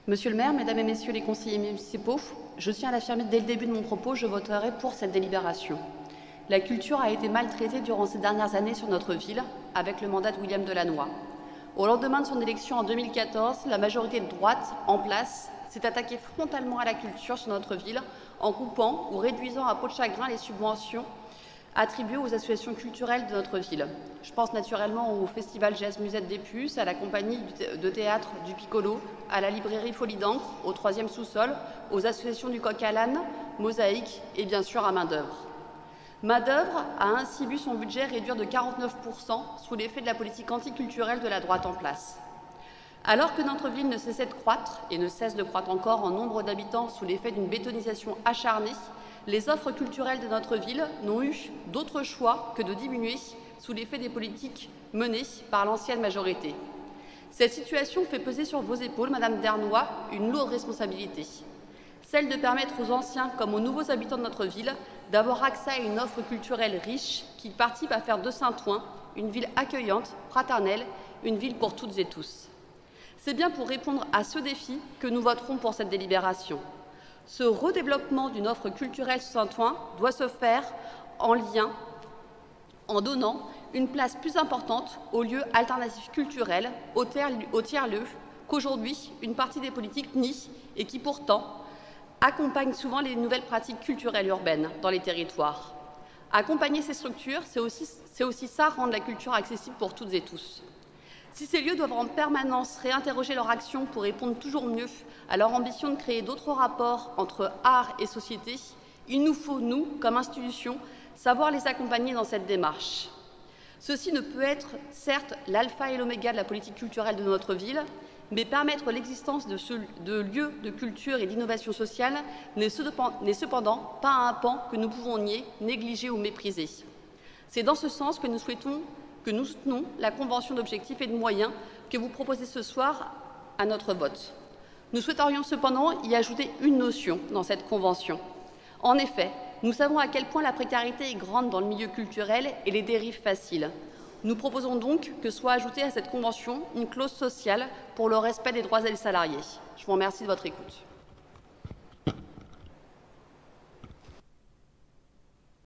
Monsieur le maire, mesdames et messieurs les conseillers municipaux, je tiens à l'affirmer dès le début de mon propos, je voterai pour cette délibération. La culture a été maltraitée durant ces dernières années sur notre ville, avec le mandat de William Delannoy. Au lendemain de son élection en 2014, la majorité de droite, en place, s'est attaquée frontalement à la culture sur notre ville en coupant ou réduisant à peau de chagrin les subventions attribuées aux associations culturelles de notre ville. Je pense naturellement au Festival Jazz Musette des Puces, à la compagnie de théâtre du Piccolo, à la librairie Folie d'encre, au 3e sous-sol, aux associations du Coq à l'âne, Mosaïque et bien sûr à Main-d'œuvre. Main-d'œuvre a ainsi vu son budget réduire de 49% sous l'effet de la politique anticulturelle de la droite en place. Alors que notre ville ne cessait de croître, et ne cesse de croître encore en nombre d'habitants sous l'effet d'une bétonisation acharnée, les offres culturelles de notre ville n'ont eu d'autre choix que de diminuer sous l'effet des politiques menées par l'ancienne majorité. Cette situation fait peser sur vos épaules, Madame Delannoy, une lourde responsabilité. Celle de permettre aux anciens comme aux nouveaux habitants de notre ville d'avoir accès à une offre culturelle riche qui participe à faire de Saint-Ouen une ville accueillante, fraternelle, une ville pour toutes et tous. C'est bien pour répondre à ce défi que nous voterons pour cette délibération. Ce redéveloppement d'une offre culturelle sur Saint-Ouen doit se faire en lien, en donnant une place plus importante aux lieux alternatifs culturels, aux tiers-lieux, qu'aujourd'hui une partie des politiques nient et qui pourtant accompagnent souvent les nouvelles pratiques culturelles urbaines dans les territoires. Accompagner ces structures, c'est aussi ça, rendre la culture accessible pour toutes et tous. Si ces lieux doivent en permanence réinterroger leur action pour répondre toujours mieux à leur ambition de créer d'autres rapports entre art et société, il nous faut, nous, comme institution, savoir les accompagner dans cette démarche. Ceci ne peut être, certes, l'alpha et l'oméga de la politique culturelle de notre ville, mais permettre l'existence de lieux de culture et d'innovation sociale n'est cependant pas un pan que nous pouvons nier, négliger ou mépriser. C'est dans ce sens que nous soutenons la convention d'objectifs et de moyens que vous proposez ce soir à notre vote. Nous souhaiterions cependant y ajouter une notion dans cette convention. En effet, nous savons à quel point la précarité est grande dans le milieu culturel et les dérives faciles. Nous proposons donc que soit ajoutée à cette convention une clause sociale pour le respect des droits des salariés. Je vous remercie de votre écoute.